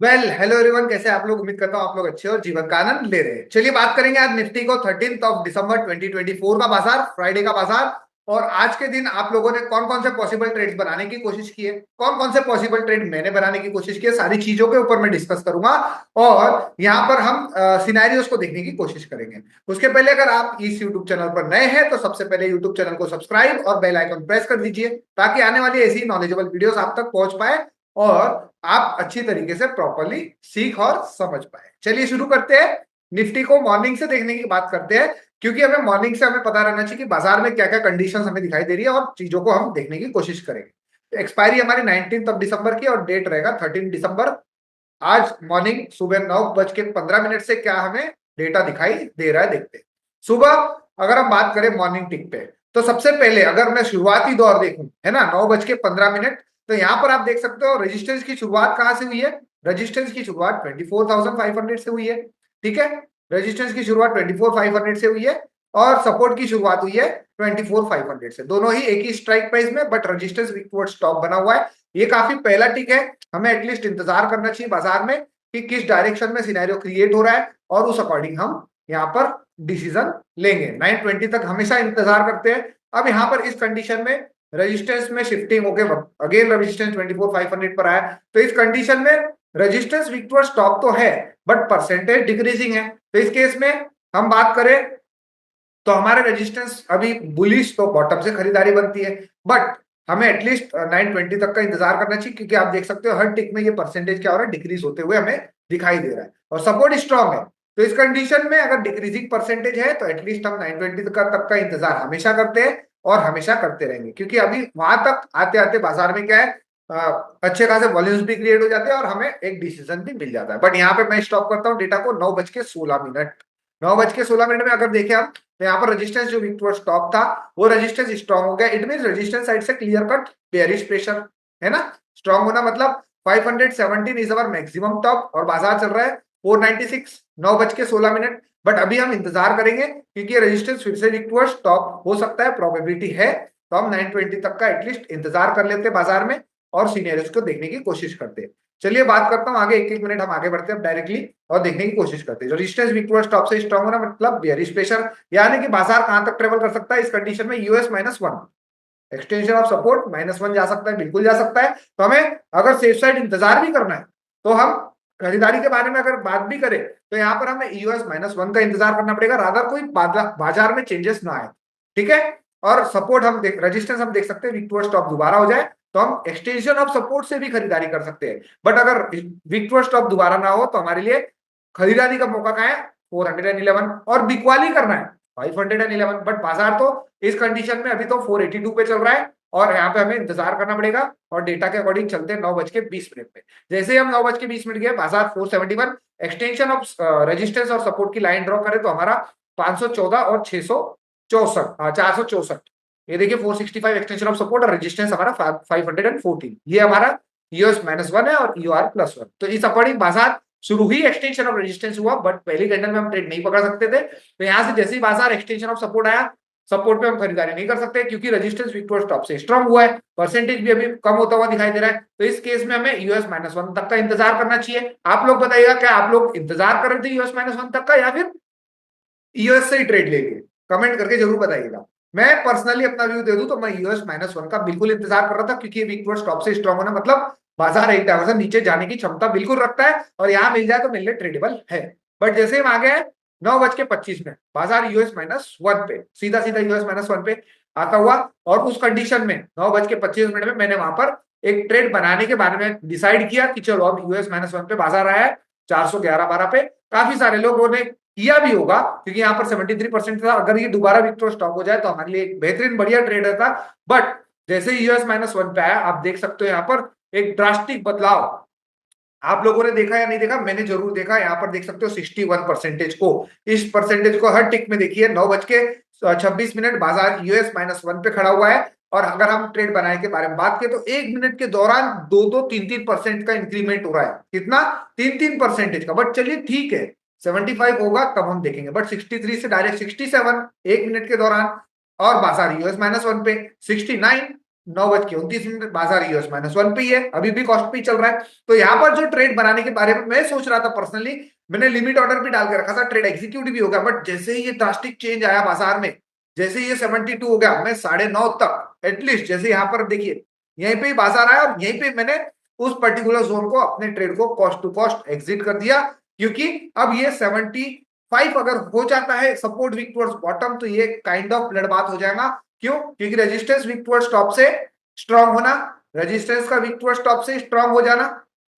Hello everyone, कैसे आप लोग? उम्मीद करता हूँ आप लोग अच्छे और जीवन का आनंद ले रहे हैं। चलिए बात करेंगे आज निफ्टी को 13 दिसंबर 2024 का बाजार, फ्राइडे का बाजार। और आज के दिन आप लोगों ने कौन कौन से पॉसिबल ट्रेड्स बनाने की कोशिश की है, कौन कौन से पॉसिबल ट्रेड मैंने बनाने की कोशिश की है, सारी चीजों के ऊपर मैं डिस्कस करूंगा। और यहाँ पर हम सिनेरियोस को देखने की कोशिश करेंगे। उसके पहले अगर आप इस यूट्यूब चैनल पर नए हैं तो सबसे पहले यूट्यूब चैनल को सब्सक्राइब और बेल आइकन प्रेस कर दीजिए, ताकि आने वाली ऐसी नॉलेजेबल वीडियोस आप तक पहुंच पाए और आप अच्छी तरीके से प्रॉपरली सीख और समझ पाए। चलिए शुरू करते हैं। निफ्टी को मॉर्निंग से देखने की बात करते हैं, क्योंकि हमें मॉर्निंग से हमें पता रहना चाहिए कि बाजार में क्या क्या कंडीशन हमें दिखाई दे रही है और चीजों को हम देखने की कोशिश करेंगे। एक्सपायरी हमारी 19 दिसंबर की और डेट रहेगा 13 दिसंबर। आज मॉर्निंग सुबह 9:15 से क्या हमें डेटा दिखाई दे रहा है, देखते हैं। सुबह अगर हम बात करें मॉर्निंग टिक पे, तो सबसे पहले अगर मैं शुरुआती दौर देखूं, है ना, 9:15, तो यहां पर आप देख सकते हो रेजिस्टेंस की शुरुआत कहां से हुई है। रेजिस्टेंस की शुरुआत 24,500 से हुई है। ठीक है, रेजिस्टेंस की शुरुआत 24,500 से हुई है और सपोर्ट की शुरुआत हुई है 24,500 से। दोनों ही एक ही स्ट्राइक प्राइस में, बट रेजिस्टेंस विकवर्ड स्टॉप बना हुआ है। ये काफी पहला टिक है। हमें एटलीस्ट इंतजार करना चाहिए बाजार में कि किस डायरेक्शन में सिनेरियो क्रिएट हो रहा है और उस अकॉर्डिंग हम यहाँ पर डिसीजन लेंगे। 9:20 तक हमेशा इंतजार करते हैं। अब यहाँ पर इस कंडीशन में रेजिस्टेंस में शिफ्टिंग हो गया, अगेन रेजिस्टेंस 24,500 पर आया। तो इस कंडीशन में रेजिस्टेंस विकवर्ड स्टॉप तो है, बट परसेंटेज डिक्रीजिंग है। तो इस केस में हम बात करें तो हमारे रेजिस्टेंस अभी बुलिश, तो बॉटम से खरीदारी बनती है, बट हमें एटलीस्ट 9:20 तक का इंतजार करना चाहिए, क्योंकि आप देख सकते हो हर टिक में ये परसेंटेज क्या हो रहा है, डिक्रीज होते हुए हमें दिखाई दे रहा है और सपोर्ट स्ट्रॉन्ग है। तो इस कंडीशन में अगर डिक्रीजिंग परसेंटेज है तो एटलीस्ट हम 9:20 तक का इंतजार हमेशा करते हैं और हमेशा करते रहेंगे, क्योंकि अभी वहां तक आते आते बाजार में क्या है, अच्छे खासे वॉल्यूम्स भी क्रिएट हो जाते हैं और हमें एक डिसीजन भी मिल जाता है। बट यहाँ पे मैं स्टॉप करता हूँ डेटा को 9:16। 9:16 में अगर देखें हम, तो यहाँ पर रेजिस्टेंस जो वीक टुवर्ड्स टॉप था वो रेजिस्टेंस स्ट्रॉन्ग हो गया। इट मीन रेजिस्टेंस साइड से क्लियर कट बेयरिश प्रेशर, है ना। स्ट्रॉन्ग होना मतलब 517 इज अवर मैक्सिमम टॉप और बाजार चल रहा है 496। 9:16। बट अभी हम इंतजार करेंगे, क्योंकि रेजिस्टेंस फिर से वीक टुवर्ड्स टॉप हो सकता है, प्रोबेबिलिटी है। तो हम 9:20 तक का एटलीस्ट इंतजार कर लेते हैं बाजार में और सीनियर्स को देखने की कोशिश करते हैं। चलिए बात करता हूं आगे, एक एक मिनट हम आगे बढ़ते हैं डायरेक्टली और देखने की कोशिश करते हैं। रेजिस्टेंस वीक टुवर्ड्स टॉप से स्ट्रॉन्ग होना मतलब बेयरिश प्रेशर, यानी कि बाजार कहां तक ट्रेवल कर सकता है इस कंडीशन में, US-1। एक्सटेंशन ऑफ सपोर्ट -1 जा सकता है, बिल्कुल जा सकता है। तो हमें अगर सेफ साइड इंतजार भी करना है तो हम खरीदारी के बारे में अगर बात भी करें तो यहाँ पर हमें US-1 का इंतजार करना पड़ेगा, रादर कोई बाजार में चेंजेस ना आए। ठीक है, और सपोर्ट हम देख, रेजिस्टेंस हम देख सकते हैं वीक टुवर्ड्स टॉप दोबारा हो जाए तो हम एक्सटेंशन ऑफ सपोर्ट से भी खरीदारी कर सकते हैं। बट अगर वीक टुवर्ड्स टॉप दोबारा ना हो तो हमारे लिए खरीदारी का मौका कहाँ है, 411। और बिकवाली करना है 511। बट बाजार तो इस कंडीशन में अभी तो 482 पे चल रहा है और यहाँ पे हमें इंतजार करना पड़ेगा और डेटा के अकॉर्डिंग चलते हैं 9:20 पे। जैसे ही हम 9:20 गए बाजार 471 एक्सटेंशन ऑफ रेजिस्टेंस और सपोर्ट की लाइन ड्रॉ करें तो हमारा 514 और 664, 464। ये देखिए 465 एक्सटेंशन ऑफ सपोर्ट और रेजिस्टेंस हमारा 514। ये हमारा US-1 है और UR+1। तो इस अकॉर्डिंग बाजार शुरू ही एक्सटेंशन ऑफ रेजिस्टेंस हुआ, बट पहली कैंडल में हम ट्रेड नहीं पकड़ सकते थे। तो यहां से जैसे ही बाजार एक्सटेंशन ऑफ सपोर्ट आया, सपोर्ट पे हम खरीदारी नहीं कर सकते, क्योंकि रेजिस्टेंस वीक टुवर्ड्स टॉप से स्ट्रांग हुआ है, परसेंटेज भी अभी कम होता हुआ दिखाई दे रहा है। तो इस केस में हमें US-1 तक का इंतजार करना चाहिए। आप लोग बताइएगा, क्या आप लोग इंतजार कर रहे थे US-1 तक का या फिर यूएस से ही ट्रेड लेंगे? कमेंट करके जरूर बताइएगा। मैं पर्सनली अपना व्यू दे दूं तो मैं US-1 का बिल्कुल इंतजार कर रहा था, क्योंकि वीक टुवर्ड्स टॉप से स्ट्रांग होना मतलब बाजार एक डायवर्सन नीचे जाने की क्षमता बिल्कुल रखता है और यहां मिल जाए तो मिलने ट्रेडेबल है। बट जैसे हम आ गए 9:25 बाजार US-1 पे, सीधा सीधा US-1 पे आता हुआ। और उस कंडीशन में 9:25 में मैंने वहां पर एक ट्रेड बनाने के बारे में डिसाइड किया कि चलो अब US-1 पे बाजार आया है 411-12 पे। काफी सारे लोगों ने किया भी होगा, क्योंकि यहाँ पर 73% था। अगर ये दोबारा विक्टोर स्टॉप हो जाए तो हमारे लिए एक बेहतरीन बढ़िया ट्रेड रहता। बट जैसे ही US-1 पे आया, आप देख सकते हो यहाँ पर एक ड्रास्टिक बदलाव। आप लोगों ने देखा या नहीं देखा, मैंने जरूर देखा। यहाँ पर देख सकते हो 61% को, इस परसेंटेज को हर टिक में देखिए। 9:26 बाजार US-1 पे खड़ा हुआ है और अगर हम ट्रेड बनाए के बारे में बात करें तो 1 मिनट के दौरान 2-3% का इंक्रीमेंट हो रहा है। कितना? 3% का। बट चलिए ठीक है, 75 होगा तब हम देखेंगे। बट 63 से डायरेक्ट 67 1 मिनट के दौरान, और बाजार US-1 पे 69 9:29 बाजार यूएस -1 पे ही है, अभी भी कॉस्ट पे ही चल रहा है। तो यहाँ पर जो ट्रेड बनाने के बारे में मैं सोच रहा था पर्सनली, मैंने लिमिट ऑर्डर भी डाल के रखा था, ट्रेड एग्जीक्यूट भी हो गया, बट जैसे ही ये ड्रास्टिक चेंज आया बाजार में, जैसे ही ये 72 हो गया, मैं 9:30 तक एटलीस्ट, जैसे यहाँ पर देखिए यहीं पे ही बाजार आया और यहीं पे मैंने उस पर्टिकुलर जोन को, अपने ट्रेड को कॉस्ट टू कॉस्ट एग्जिट कर दिया, क्योंकि अब ये 75 अगर हो जाता है सपोर्ट वीक टुवर्ड्स बॉटम, तो ये काइंड ऑफ ब्लडबाथ हो जाएगा। क्यों? क्योंकि रेजिस्टेंस वीक टुवर्ड्स टॉप से स्ट्रांग होना, रेजिस्टेंस का वीक टुवर्ड्स टॉप से स्ट्रांग हो जाना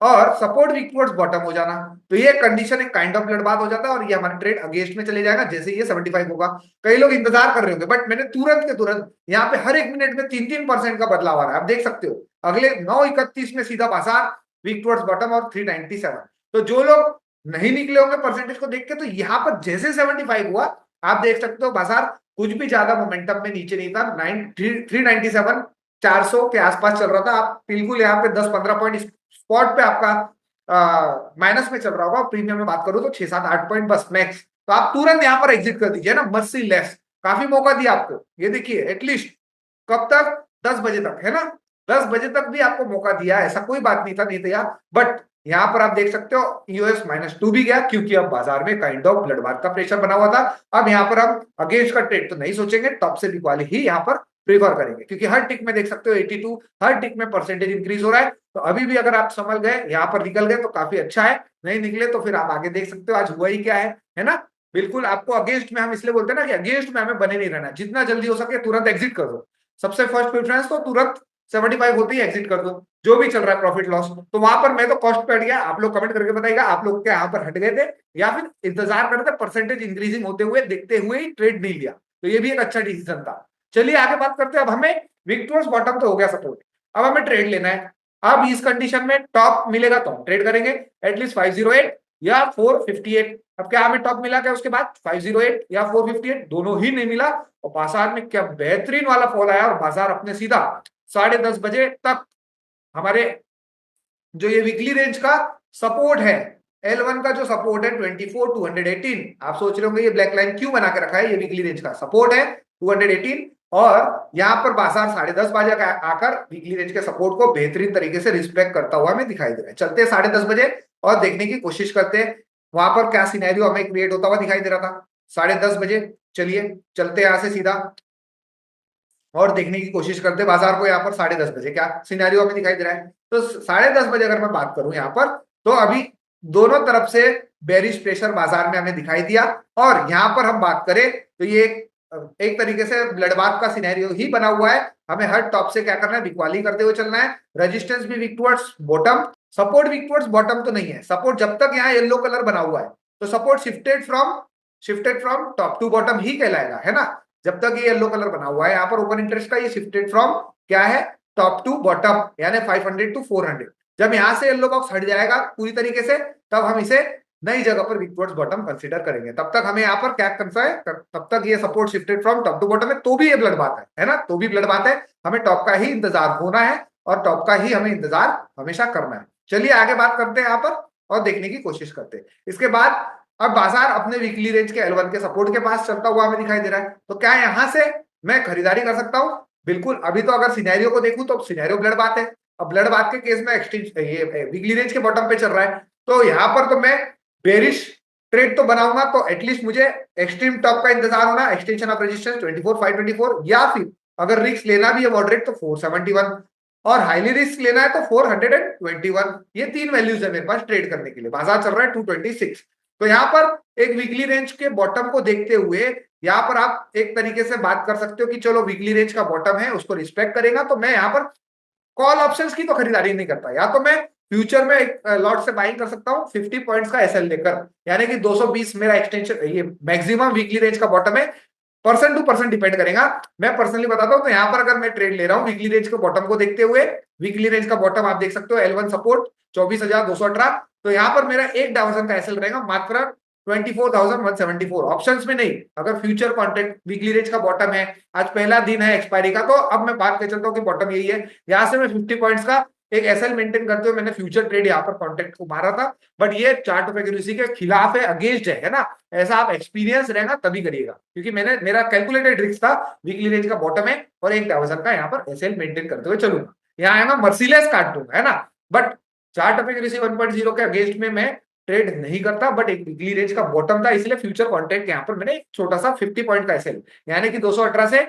और सपोर्ट वीक टुवर्ड्स बॉटम हो जाना, तो ये कंडीशन एक काइंड ऑफ ब्लडबाथ हो जाता है और ये हमारा ट्रेड अगेंस्ट में चले जाएगा जैसे ये 75 होगा। कई लोग इंतजार कर रहे होंगे, बट मैंने तुरंत के तुरंत यहाँ पे हर एक मिनट में 3-3% का बदलाव आ रहा है, आप देख सकते हो। अगले 9:31 में सीधा बाजार वीक टुवर्ड्स बॉटम और 397। तो जो लोग नहीं निकले होंगे परसेंटेज को देख के, तो यहाँ पर जैसे 75 हुआ, आप देख सकते हो बाजार कुछ भी ज्यादा मोमेंटम में नीचे नहीं था। 397 400 के आसपास चल रहा था। आप बिल्कुल यहाँ पे 10-15 पॉइंट स्पॉट पे आपका माइनस में चल रहा होगा, प्रीमियम में बात करूं तो 6-7-8 पॉइंट बस मैक्स। तो आप तुरंत यहाँ पर एग्जिट कर दीजिए ना, मर्सी लेस। काफी मौका दिया आपको, ये देखिए एटलीस्ट कब तक, 10 बजे तक, है ना, 10 बजे तक भी आपको मौका दिया, ऐसा कोई बात नहीं था, नहीं था यार। बट यहाँ पर आप देख सकते हो यूएस -2 भी गया, क्योंकि अब बाजार में काइंड ऑफ ब्लडबाथ का प्रेशर बना हुआ था। अब यहाँ पर हम अगेंस्ट का ट्रेड तो नहीं सोचेंगे, टॉप से भी वाले ही यहाँ पर प्रीफर करेंगे, क्योंकि हर टिक में देख सकते हो 82, हर टिक में परसेंटेज इंक्रीज हो रहा है। तो अभी भी अगर आप संभल गए, यहाँ पर निकल गए तो काफी अच्छा है, नहीं निकले तो फिर आप आगे देख सकते हो आज हुआ ही क्या है ना। बिल्कुल आपको अगेंस्ट में, हम इसलिए बोलते हैं ना कि अगेंस्ट में हमें बने नहीं रहना, जितना जल्दी हो सके तुरंत एग्जिट कर दो। सबसे फर्स्ट प्रेफरेंस तो तुरंत 75 होते ही एग्जिट कर दो, जो भी चल रहा है प्रॉफिट लॉस। तो वहां पर मैं तो कॉस्ट पे हट गया, आप लोग कमेंट करके बताइएगा आप लोग क्या यहाँ पर हट गए थे या फिर इंतजार करते परसेंटेज इंक्रीजिंग होते हुए देखते हुए ही ट्रेड नहीं लिया, तो ये भी एक अच्छा डिसीजन था। चलिए आगे बात करते हैं। अब हमें विक टुवर्ड्स बॉटम तो हो गया सपोर्ट, अब हमें ट्रेड लेना है। अब इस कंडीशन में टॉप मिलेगा तो हम ट्रेड करेंगे एटलीस्ट 508 या 458। अब क्या हमें टॉप मिला क्या उसके बाद? 508 या 458 दोनों ही नहीं मिला, और बाजार में क्या बेहतरीन वाला फॉल आया और बाजार अपने सीधा 10:30 बजे तक हमारे जो ये वीकली रेंज का सपोर्ट है, L1 का जो सपोर्ट है 24,218, आप सोच रहे होंगे ये ब्लैक लाइन क्यों बना के रखा है, ये वीकली रेंज का सपोर्ट है 218, और यहां पर बाजार 10:30 बजे आकर वीकली रेंज के सपोर्ट को बेहतरीन तरीके से रिस्पेक्ट करता हुआ हमें दिखाई दे रहा है। चलते हैं 10:30 बजे और देखने की कोशिश करते हैं वहां पर क्या सिनेरियो हमें क्रिएट होता हुआ दिखाई दे रहा था 10:30 बजे। चलिए चलते हैं यहां से सीधा और देखने की कोशिश करते हैं बाजार को यहाँ पर 10:30 बजे क्या सिनेरियो हमें दिखाई दे रहा है। तो 10:30 बजे अगर मैं बात करूं यहाँ पर, तो अभी दोनों तरफ से बेरिश प्रेशर बाजार में हमें दिखाई दिया, और यहाँ पर हम बात करें तो ये एक तरीके से ब्लडबाथ का सिनेरियो ही बना हुआ है। हमें हर टॉप से क्या करना है, बिकवाली करते हुए चलना है। रेजिस्टेंस भी weak towards bottom, support weak towards bottom तो नहीं है। सपोर्ट जब तक यहाँ येलो कलर बना हुआ है तो support shifted from top to bottom ही कहलाएगा, है ना। जब तक ये येलो कलर बना हुआ है यहाँ पर ओपन इंटरेस्ट का, ये शिफ्टेड फ्रॉम क्या है, टॉप टू बॉटम, यानी 500 to 400। जब यहां से येलो बॉक्स हट जाएगा पूरी तरीके से, तब हम इसे नई जगह पर वीक टुवर्ड्स बॉटम कंसीडर करेंगे। तब तक हमें यहाँ पर क्या करना है, तब तक ये support shifted from top to bottom है, तो भी ये ब्लड बात है ना, तो भी ब्लड बात है। हमें टॉप का ही इंतजार होना है और टॉप का ही हमें इंतजार हमेशा करना है। चलिए आगे बात करते हैं यहाँ पर और देखने की कोशिश करते हैं। इसके बाद अब बाजार अपने वीकली रेंज के L1 के सपोर्ट के पास चलता हुआ हमें दिखाई दे रहा है, तो क्या यहां से मैं खरीदारी कर सकता हूं? बिल्कुल। अभी तो अगर सिनेरियो को देखूं तो सिनेरियो ब्लड बात है। अब ब्लड बात के केस में एक्सटेंशन ये वीकली रेंज के बॉटम पे चल रहा है, तो यहां पर तो मैं बेरिश ट्रेड तो बनाऊंगा, तो एटलीस्ट मुझे एक्सट्रीम टॉप का इंतजार होना, एक्सटेंशन ऑफ रेजिस्टेंस 24,524, या फिर अगर रिस्क लेना भी है मॉडरेट तो 471, और हाईली रिस्क लेना है तो 421। ये तीन वैल्यूज है मेरे पास ट्रेड करने के लिए। बाजार चल रहा है 226। तो यहाँ पर एक वीकली रेंज के बॉटम को देखते हुए यहाँ पर आप एक तरीके से बात कर सकते हो कि चलो वीकली रेंज का बॉटम है उसको रिस्पेक्ट करेगा, तो मैं यहाँ पर कॉल ऑप्शंस की तो खरीदारी नहीं करता, या तो मैं फ्यूचर में एक लॉट से बाइंग कर सकता हूं 50 पॉइंट्स का एसएल लेकर, यानी कि 220 मेरा एक्सटेंशन, ये मैक्सिमम वीकली रेंज का बॉटम है। पर्सन टू पर्सन डिपेंड करेगा। मैं पर्सनली बताता हूं, तो यहाँ पर अगर मैं ट्रेड ले रहा हूं वीकली रेंज के बॉटम को देखते हुए, वीकली रेंज का बॉटम आप देख सकते हो L1 सपोर्ट 24,218, तो यहाँ पर मेरा एक डाउजन का एसएल रहेगा मात्र 24,174। ऑप्शंस में नहीं, अगर फ्यूचर कॉन्ट्रैक्ट वीकली रेंज का बॉटम है, आज पहला दिन है एक्सपायरी का, तो अब मैं बात कर चलता हूँ कि बॉटम यही है, यहां से मैं 50 पॉइंट्स का एक एसएल मेंटेन करते हुए मैंने फ्यूचर ट्रेड यहाँ पर कॉन्टेक्ट को मारा था, बट ये चार्ट ऑफ एक्यूरेसी के खिलाफ है, अगेंस्ट है ना। ऐसा आप एक्सपीरियंस रहेगा तभी करिएगा, क्योंकि मेरा कैलकुलेटेड रिस्क था, वीकली रेंज का बॉटम है और एक डाउजन का यहाँ पर एसएल मेंटेन करते हुए चलूंगा। यहाँ मैं मर्सीलेस काट दूंगा, है ना। बट चार्ट ऑफ एक्यूरेसी 1.0 के अगेंस्ट में मैं ट्रेड नहीं करता, बट एक वीकली रेंज का बॉटम था, इसलिए फ्यूचर कॉन्ट्रैक्ट यहाँ पर मैंने एक छोटा सा 50 पॉइंट का एसएल, यानी कि 218 से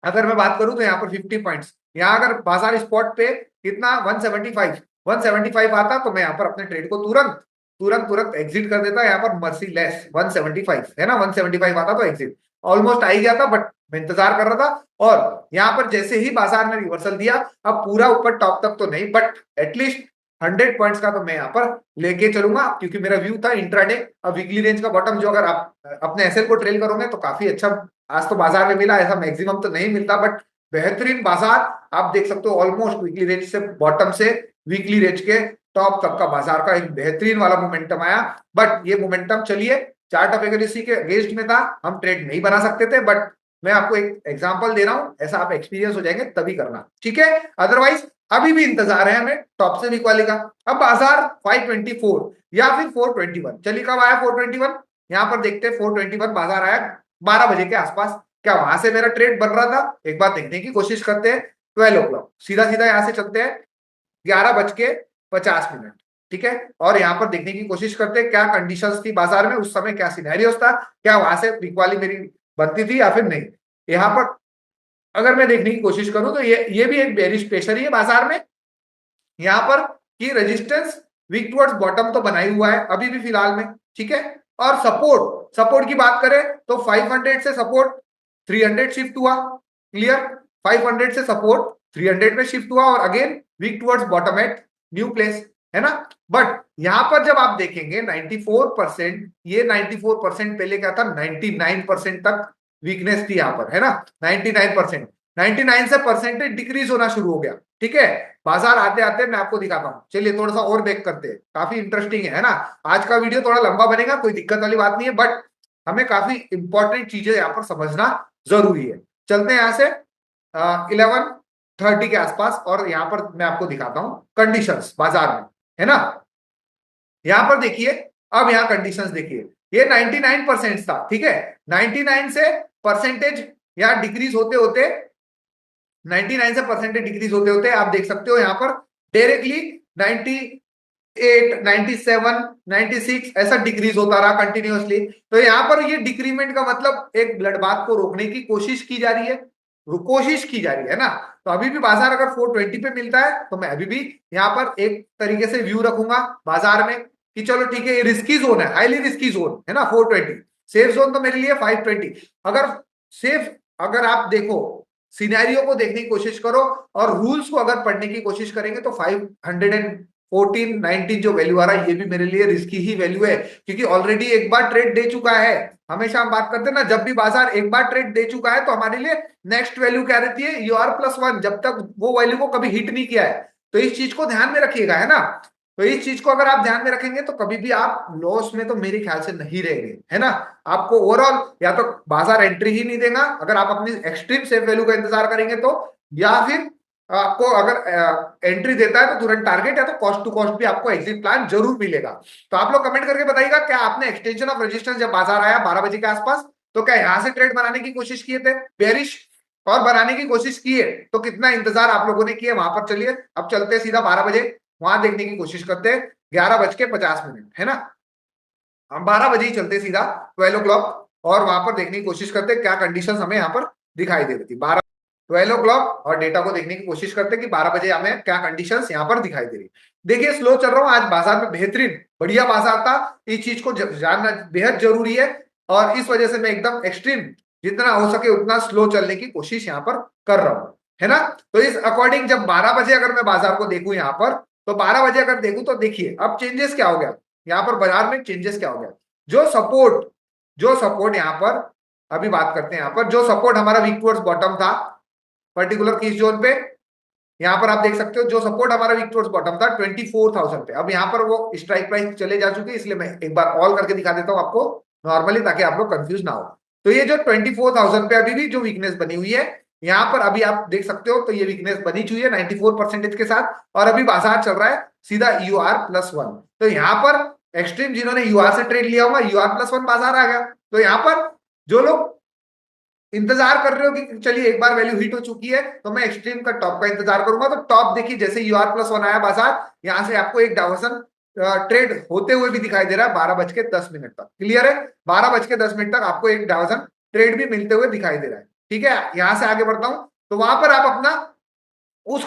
अगर मैं बात करूं तो यहाँ पर 50 पॉइंट्स, यहाँ अगर बाजार स्पॉट पे कितना 175 आता तो मैं यहाँ पर अपने ट्रेड को तुरंत तुरंत तुरंत एग्जिट कर देता। यहाँ पर मर्सीलेस 175 है ना, 175 आता तो एग्जिट ऑलमोस्ट आ ही गया था, बट मैं इंतजार कर रहा था। और यहाँ पर जैसे ही बाजार ने रिवर्सल दिया, अब पूरा ऊपर टॉप तक तो नहीं, बट एटलीस्ट 100 पॉइंट्स का तो मैं यहाँ पर लेके चलूंगा, क्योंकि मेरा व्यू था इंट्राडे। अब वीकली रेंज का बॉटम जो अगर आप अपने एसएल को ट्रेल करोगे तो काफी अच्छा आज तो बाजार में मिला, ऐसा मैक्सिमम तो नहीं मिलता, बट बेहतरीन बाजार आप देख सकते हो। ऑलमोस्ट वीकली रेंज से बॉटम से वीकली रेंज के टॉप तक का बाजार का एक बेहतरीन वाला मोमेंटम आया। बट ये मोमेंटम चलिए चार्ट ऑफ एक्यूरेसी के अगेंस्ट में था, हम ट्रेड नहीं बना सकते थे, बट मैं आपको एक एग्जांपल दे रहा हूं, ऐसा आप एक्सपीरियंस हो जाएंगे तभी करना, ठीक है। अदरवाइज अभी भी इंतजार है हमें टॉप से वीक वाले का। अब बाजार 524 या फिर 421, चलिए कब आया 421, यहां पर देखते हैं 421 बाजार आया 12 बजे के आसपास। क्या वहां से मेरा ट्रेड बन रहा था, एक बार देखने की कोशिश करते हैं। 12 o'clock सीधा सीधा यहां से चलते हैं 11:50, ठीक है। और यहां पर देखने की कोशिश करते हैं क्या कंडीशंस थी बाजार में उस समय, क्या सिनेरियोस था, क्या वहां से वीक वाली मेरी बनती थी या फिर नहीं। यहां पर अगर मैं देखने की कोशिश करूं तो ये भी एक बेरिश प्रेशर ही है बाजार में, यहां पर की रेजिस्टेंस वीक टुवर्ड्स बॉटम तो बनाई हुआ है अभी भी फिलहाल में, ठीक है। और सपोर्ट की बात करें तो 500 से सपोर्ट 300 शिफ्ट हुआ, क्लियर। 500 से सपोर्ट 300 में शिफ्ट हुआ और again weak towards bottom at new place, है ना। बट यहां पर जब आप देखेंगे 94%, ये 94% पहले क्या था, 99% तक वीकनेस थी यहां पर, है ना। 99%, 99 से परसेंटेज डिक्रीज होना शुरू हो गया, ठीक है। बाजार आते आते मैं आपको दिखाता हूं, चलिए थोड़ा सा और बैक करते हैं, काफी इंटरेस्टिंग है ना। आज का वीडियो थोड़ा लंबा बनेगा, कोई दिक्कत वाली बात नहीं है, बट हमें काफी इंपॉर्टेंट चीजें यहाँ पर समझना जरूरी है। चलते हैं यहाँ से 11:30 के आसपास और यहाँ पर मैं आपको दिखाता हूं कंडीशंस बाजार में, है ना। यहां पर देखिए, अब यहां कंडीशंस देखिए, ये 99% था, ठीक है। 99 से परसेंटेज यहां डिक्रीज होते होते 99 से परसेंटेज डिक्रीज होते होते आप देख सकते हो यहां पर डायरेक्टली 98, 97, 96 ऐसा डिक्रीज होता रहा कंटिन्यूअसली। तो यहां पर ये डिक्रीमेंट का मतलब एक ब्लड बाथ को रोकने की कोशिश की जा रही है, ना। तो अभी भी बाजार अगर 420 पे मिलता है तो मैं अभी भी यहाँ पर एक तरीके से व्यू रखूंगा बाजार में कि चलो ठीक है, ये रिस्की जोन है, हाईली रिस्की जोन है ना 420। सेफ जोन तो मेरे लिए 520। अगर सेफ, अगर आप देखो सिनेरियो को देखने की कोशिश करो और रूल्स को अगर पढ़ने की कोशिश करेंगे तो 514, 19 जो वैल्यू आ रहा है ये भी मेरे लिए रिस्की ही वैल्यू है, क्योंकि ऑलरेडी एक बार ट्रेड दे चुका है। हमेशा हम बात करते हैं ना, जब भी बाजार एक बार ट्रेड दे चुका है तो हमारे लिए नेक्स्ट वैल्यू क्या रहती है, UR+1, जब तक वो वैल्यू को कभी हिट नहीं किया है। तो इस चीज को ध्यान में रखिएगा, है ना। तो इस चीज को अगर आप ध्यान में रखेंगे तो कभी भी आप लॉस में तो मेरे ख्याल से नहीं रहेंगे, है ना। आपको ओवरऑल या तो बाजार एंट्री ही नहीं देगा अगर आप अपनी एक्सट्रीम सेफ वैल्यू का इंतजार करेंगे तो, या फिर आपको अगर एंट्री देता है तो तुरंत टारगेट या तो कॉस्ट टू कॉस्ट भी आपको एग्जिट प्लान जरूर मिलेगा। तो आप लोग कमेंट करके बताइएगा क्या आपने एक्सटेंशन ऑफ रेजिस्टेंस जब बाजार आया 12 बजे के आसपास तो क्या यहां से ट्रेड बनाने की कोशिश किए थे बेरिश, और बनाने की कोशिश की है तो कितना इंतजार आप लोगों ने किया वहां पर। चलिए अब चलते सीधा 12 बजे वहां देखने की कोशिश करते हैं, 11:50, है ना। हम 12 बजे ही चलते सीधा 12 o'clock और वहां पर देखने की कोशिश करते क्या कंडीशंस हमें यहाँ पर दिखाई दे रही थी। 12 o'clock और डेटा को देखने की कोशिश करते कि 12 बजे हमें क्या कंडीशंस यहाँ पर दिखाई दे रही। देखिए स्लो चल रहा हूँ आज, बाजार में बेहतरीन बढ़िया बाजार था, इस चीज को जानना बेहद जरूरी है और इस वजह से मैं एकदम एक्सट्रीम जितना हो सके उतना स्लो चलने की कोशिश यहाँ पर कर रहा हूँ, है ना। तो इस अकॉर्डिंग जब 12 बजे अगर मैं बाजार को देखूं यहाँ पर, तो 12 बजे अगर देखूं तो देखिए अब चेंजेस क्या हो गया यहाँ पर बाजार में, चेंजेस क्या हो गया। जो सपोर्ट यहाँ पर अभी बात करते हैं, यहाँ पर जो सपोर्ट हमारा वीक टुवर्ड्स बॉटम था पर्टिकुलर किस जोन पे, यहाँ पर आप देख सकते हो जो सपोर्ट हमारा वीक टुवर्ड्स बॉटम था 24,000 पे। अब यहाँ पर वो स्ट्राइक प्राइस चले जा चुके, इसलिए मैं एक बार ऑल करके दिखा देता हूँ आपको नॉर्मली, ताकि आप लोग कंफ्यूज ना हो। तो ये जो 24,000 पे अभी भी जो वीकनेस बनी हुई है यहाँ पर अभी आप देख सकते हो, तो ये वीकनेस बनी हुई है 94% के साथ, और अभी बाजार चल रहा है सीधा UR+1। तो यहाँ पर एक्सट्रीम जिन्होंने UR से ट्रेड लिया होगा, UR+1 बाजार आ गया। तो यहाँ पर जो लोग इंतजार कर रहे हो कि चलिए एक बार वैल्यू हिट हो चुकी है तो मैं एक्सट्रीम का टॉप का इंतजार करूंगा, तो टॉप देखिए जैसे UR+1 आया बाजार, यहां से आपको एक डाइवर्सन ट्रेड होते हुए भी दिखाई दे रहा है 12:10 तक। क्लियर है? 12:10 तक आपको एक डाइवर्सन ट्रेड भी मिलते हुए दिखाई दे रहा है। ठीक है, यहां से आगे बढ़ता हूं, तो वहां पर आप अपना उस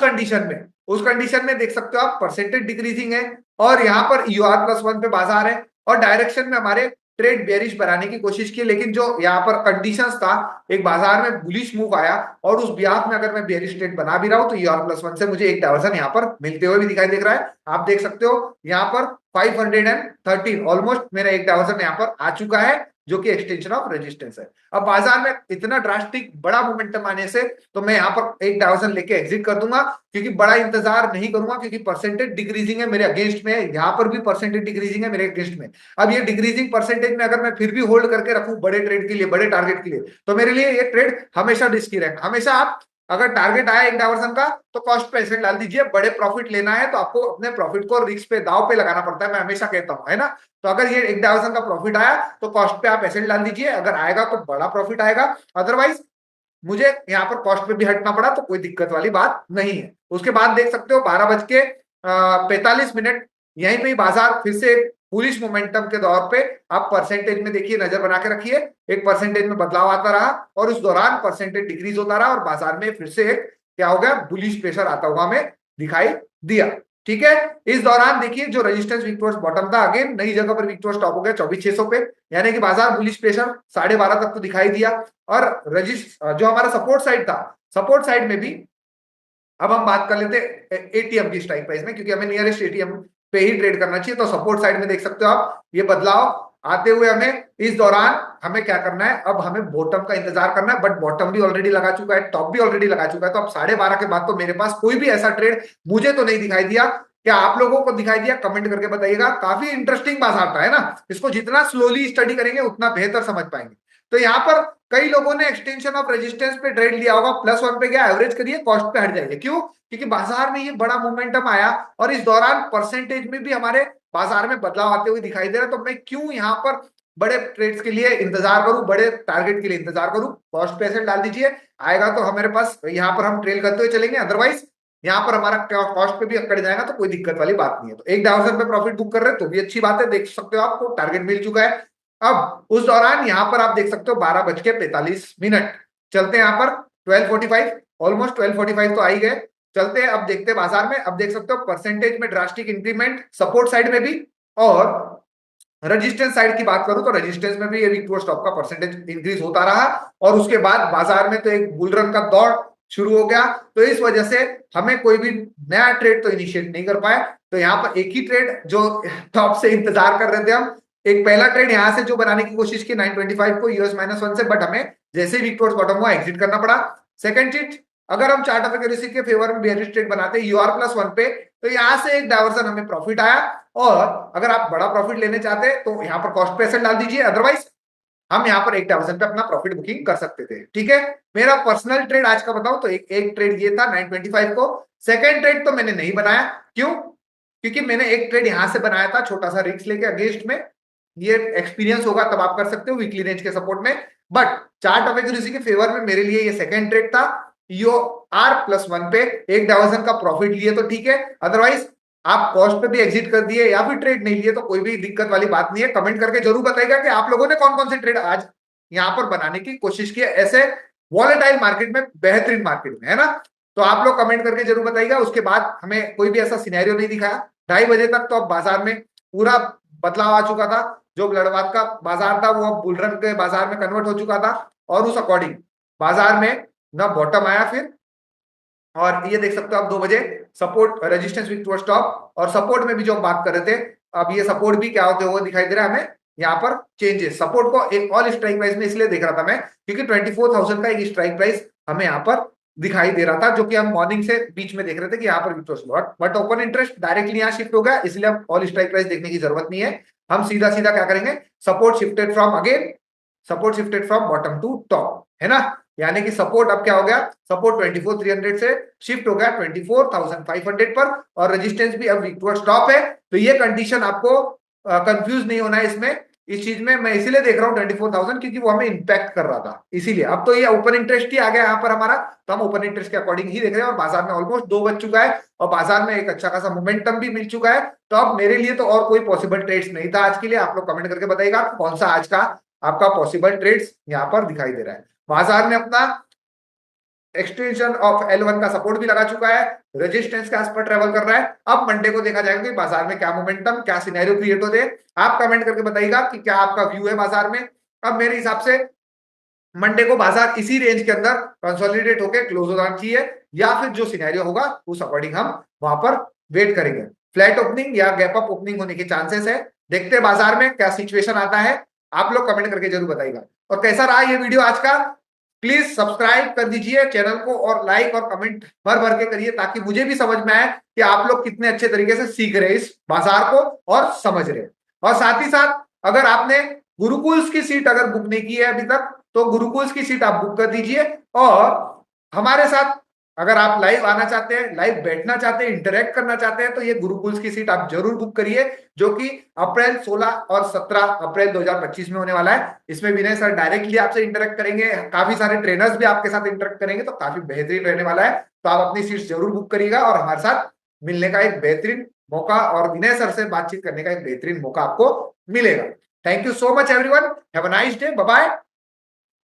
कंडीशन में देख सकते हो आप परसेंटेज डिक्रीजिंग है, और यहां पर UR+1 पे बाजार है, और डायरेक्शन में हमारे ट्रेड बेरिश बनाने की कोशिश की, लेकिन जो यहाँ पर कंडीशंस था, एक बाजार में बुलिश मूव आया, और उस ब्याज में अगर मैं बेरिश ट्रेड बना भी रहा हूं तो UR+1 से मुझे एक डाइवर्सन यहाँ पर मिलते हुए भी दिखाई दे रहा है। आप देख सकते हो यहाँ पर 513 ऑलमोस्ट मेरा एक डाइवर्सन यहाँ पर आ चुका है, जो कि एक्सटेंशन ऑफ रेजिस्टेंस है। अब बाजार में इतना ड्रास्टिक बड़ा मोमेंटम आने से तो मैं यहाँ पर एक डाइवर्सन लेके एग्जिट कर दूंगा, क्योंकि बड़ा इंतजार नहीं करूंगा, क्योंकि परसेंटेज डिक्रीजिंग है मेरे अगेंस्ट में, यहाँ पर भी परसेंटेज डिक्रीजिंग है मेरे अगेंस्ट में। अब ये डिक्रीजिंग परसेंटेज में अगर मैं फिर भी होल्ड करके रखूं बड़े ट्रेड के लिए, बड़े टारगेट के लिए, तो मेरे लिए ये ट्रेड हमेशा रिस्की रहेगा। हमेशा आप अगर टारगेट आया एक डाइवर्सन का तो कॉस्ट पे एसेट डाल दीजिए। बड़े प्रॉफिट लेना है तो आपको अपने प्रॉफिट को रिस्क पे, दाव पे लगाना पड़ता है, मैं हमेशा कहता हूं, है ना। तो अगर ये एक डाइवर्सन का प्रॉफिट आया तो कॉस्ट पे आप एसेट डाल दीजिए, अगर आएगा तो बड़ा प्रॉफिट आएगा, अदरवाइज मुझे यहाँ पर कॉस्ट पे भी हटना पड़ा तो कोई दिक्कत वाली बात नहीं है। उसके बाद देख सकते हो 12:45 यहीं पे ही बाजार फिर से बुलिश मोमेंटम के दौर पे, आप परसेंटेज में देखिए, नजर बना के रखिए, एक परसेंटेज में बदलाव आता रहा, और उस दौरान परसेंटेज डिक्रीज होता रहा, और बाजार में फिर से एक क्या हो गया, बुलिश प्रेशर आता हुआ हमें दिखाई दिया। ठीक है, इस दौरान देखिए जो रेजिस्टेंस वीक टुवर्ड्स बॉटम था, अगेन नई जगह पर वीक टुवर्ड्स टॉप हो गया 24,600 पे, यानी कि बाजार बुलिश प्रेशर 12:30 तक तो दिखाई दिया। और जो हमारा सपोर्ट साइड था, सपोर्ट साइड में भी अब हम बात कर लेते एटीएम की स्ट्राइक प्राइस में, क्योंकि हमें नियरेस्ट एटीएम पे ही ट्रेड करना चाहिए। तो सपोर्ट साइड में देख सकते हो आप ये बदलाव आते हुए, हमें इस दौरान हमें क्या करना है, अब हमें बॉटम का इंतजार करना है, बट बॉटम भी ऑलरेडी लगा चुका है, टॉप भी ऑलरेडी लगा चुका है। तो अब 12:30 के बाद तो मेरे पास कोई भी ऐसा ट्रेड मुझे तो नहीं दिखाई दिया। क्या आप लोगों को दिखाई दिया? कमेंट करके बताइएगा। काफी इंटरेस्टिंग बाजार था, है ना। इसको जितना स्लोली स्टडी करेंगे उतना बेहतर समझ पाएंगे। तो यहाँ पर कई लोगों ने एक्सटेंशन ऑफ रेजिस्टेंस पे ट्रेड लिया होगा, +1 पे गया, एवरेज करिए, कॉस्ट पे हट जाइए। क्यों? क्योंकि बाजार में ये बड़ा मोमेंटम आया, और इस दौरान परसेंटेज में भी हमारे बाजार में बदलाव आते हुए दिखाई दे रहा है। तो मैं क्यों यहाँ पर बड़े ट्रेड्स के लिए इंतजार करूं, बड़े टारगेट के लिए इंतजार करूं? कॉस्ट पे एसेट डाल दीजिए, आएगा तो हमारे पास यहाँ पर हम ट्रेल करते हुए चलेंगे, अदरवाइज यहाँ पर हमारा कॉस्ट पे भी कट जाएगा तो कोई दिक्कत वाली बात नहीं है। तो एक डाइवर्सन पे प्रॉफिट बुक कर रहे हैं तो भी अच्छी बात है, देख सकते हो आपको टारगेट मिल चुका है। अब उस दौरान यहाँ पर आप देख सकते हो 12:45 चलते हैं, यहाँ पर 12:45, ऑलमोस्ट 12:45 तो आ ही गए। चलते हैं, अब देखते हैं बाजार में। अब देख सकते हो परसेंटेज में ड्रास्टिक इंक्रीमेंट सपोर्ट साइड में भी, और रेजिस्टेंस साइड की बात करूं तो रेजिस्टेंस में भी ये वीक टू स्टॉप का परसेंटेज इंक्रीज होता रहा, और उसके बाद बाजार में तो एक बुल रन का दौर शुरू हो गया। तो इस वजह से हमें कोई भी नया ट्रेड तो इनिशिएट नहीं कर पाए। तो यहाँ पर एक ही ट्रेड जो टॉप से इंतजार कर रहे थे हम, एक पहला ट्रेड यहां से जो बनाने की कोशिश की 925 को US-1 से, बट हमें जैसे वीक टुवर्ड्स बॉटम हुआ एग्जिट करना पड़ा। सेकंड चीज, अगर हम चार्ट ऑफ एक्यूरेसी के फेवर में बेयरिश ट्रेड बनाते हैं UR+1 पे, तो यहां से एक डाइवर्सन हमें प्रॉफिट आया, और अगर आप बड़ा प्रॉफिट लेने चाहते हैं तो यहाँ पर कॉस्ट पे एसेट डाल दीजिए, अदरवाइज हम यहाँ पर एक डाइवर्सन पे अपना प्रॉफिट बुकिंग कर सकते थे। ठीक है, मेरा पर्सनल ट्रेड आज का बताऊं तो एक ट्रेड ये था 925 को। सेकंड ट्रेड तो मैंने नहीं बनाया, क्यों? क्योंकि मैंने एक ट्रेड यहां से बनाया था छोटा सा रिस्क लेके अगेंस्ट में, ये एक्सपीरियंस होगा तब आप कर सकते हो वीकली रेंज के सपोर्ट में, बट चार्ट ऑफ एक्यूरेसी के फेवर में मेरे लिए ये सेकंड ट्रेड था। UR+1 पे एक डाइवर्सन का प्रॉफिट लिए तो ठीक है, अदरवाइज आप कॉस्ट पे भी एग्जिट कर दिए या फिर ट्रेड नहीं लिए तो कोई भी दिक्कत वाली बात नहीं है। कमेंट करके जरूर बताइएगा कि आप लोगों ने कौन कौन से ट्रेड आज यहां पर बनाने की कोशिश की है, ऐसे वॉलेटाइल मार्केट में, बेहतरीन मार्केट में, है ना। तो आप लोग कमेंट करके जरूर बताइएगा। उसके बाद हमें कोई भी ऐसा सिनेरियो नहीं दिखाया 2:30 तक, तो अब बाजार में पूरा बदलाव आ चुका था। जो लड़वात का बाजार था वो अब बुलरन के बाजार में कन्वर्ट हो चुका था, और उस अकॉर्डिंग बाजार में ना बॉटम आया फिर, और ये देख सकते हो आप 2 बजे support resistance weak towards top, और सपोर्ट में भी जो हम बात कर रहे थे, अब ये सपोर्ट भी क्या होते हुए दिखाई दे रहा है हमें यहाँ पर चेंजेस। सपोर्ट को एक ऑल स्ट्राइक प्राइस में इसलिए देख रहा था मैं, क्योंकि 24,000 का एक स्ट्राइक प्राइस हमें यहाँ पर दिखाई दे रहा था, जो कि हम मॉर्निंग से बीच में देख रहे थे कि यहाँ पर बट ओपन इंटरेस्ट डायरेक्टली यहाँ शिफ्ट हो गया, इसलिए अब ऑल स्ट्राइक प्राइस देखने की जरूरत नहीं है। हम सीधा सीधा क्या करेंगे, support shifted from bottom to top, है ना। यानी कि सपोर्ट अब क्या हो गया, सपोर्ट 24,300 से शिफ्ट हो गया 24,500 पर, और रेजिस्टेंस भी अब वीक टुवर्ड्स टॉप है। तो ये कंडीशन आपको कंफ्यूज नहीं होना है इसमें, इस चीज में मैं इसीलिए देख रहा हूँ 24,000, क्योंकि वो हमें इंपैक्ट कर रहा था इसीलिए। अब तो ये ओपन इंटरेस्ट ही आ गया यहाँ पर हमारा, तो हम ओपन इंटरेस्ट के अकॉर्डिंग ही देख रहे हैं, और बाजार में ऑलमोस्ट 2 बज चुका है और बाजार में एक अच्छा खासा मोमेंटम भी मिल चुका है। तो अब मेरे लिए तो और कोई पॉसिबल ट्रेड्स नहीं था आज के लिए। आप लोग कमेंट करके बताइएगा कौन सा आज का आपका पॉसिबल ट्रेड्स यहाँ पर दिखाई दे रहा है। बाजार ने अपना एक्सटेंशन ऑफ L1 का सपोर्ट भी लगा चुका है, रेजिस्टेंस के आसपास ट्रेवल कर रहा है। अब मंडे को देखा जाएगा कि बाजार में क्या मोमेंटम, क्या सिनेरियो क्रिएट होते हैं। आप कमेंट करके बताइएगा कि क्या आपका व्यू है बाजार में। अब मेरे हिसाब से मंडे को बाजार इसी रेंज के अंदर कंसोलिडेट होकर क्लोज होना चाहिए, या फिर जो सिनेरियो होगा उस अकॉर्डिंग हम वहां पर वेट करेंगे। फ्लैट ओपनिंग या गैप अप ओपनिंग होने के चांसेस है, देखते हैं बाजार में क्या सिचुएशन आता है। आप लोग कमेंट करके जरूर बताइएगा। और कैसा रहा ये वीडियो आज का, प्लीज सब्सक्राइब कर दीजिए चैनल को, और लाइक और कमेंट भर भर के करिए, ताकि मुझे भी समझ में आए कि आप लोग कितने अच्छे तरीके से सीख रहे हैं इस बाजार को और समझ रहे हैं। और साथ ही साथ अगर आपने गुरुकुल्स की सीट अगर बुक नहीं की है अभी तक, तो गुरुकुल्स की सीट आप बुक कर दीजिए। और हमारे साथ अगर आप लाइव आना चाहते हैं, लाइव बैठना चाहते हैं, इंटरेक्ट करना चाहते हैं, तो ये गुरुकुल्स की सीट आप जरूर बुक करिए, जो कि अप्रैल 16 और 17 अप्रैल 2025 में होने वाला है। इसमें विनय सर डायरेक्टली आपसे इंटरेक्ट करेंगे, काफी सारे ट्रेनर्स भी आपके साथ इंटरेक्ट करेंगे, तो काफी बेहतरीन रहने वाला है। तो आप अपनी सीट जरूर बुक करिएगा, और हमारे साथ मिलने का एक बेहतरीन मौका और विनय सर से बातचीत करने का एक बेहतरीन मौका आपको मिलेगा। Thank you so much everyone, have a nice day, bye bye.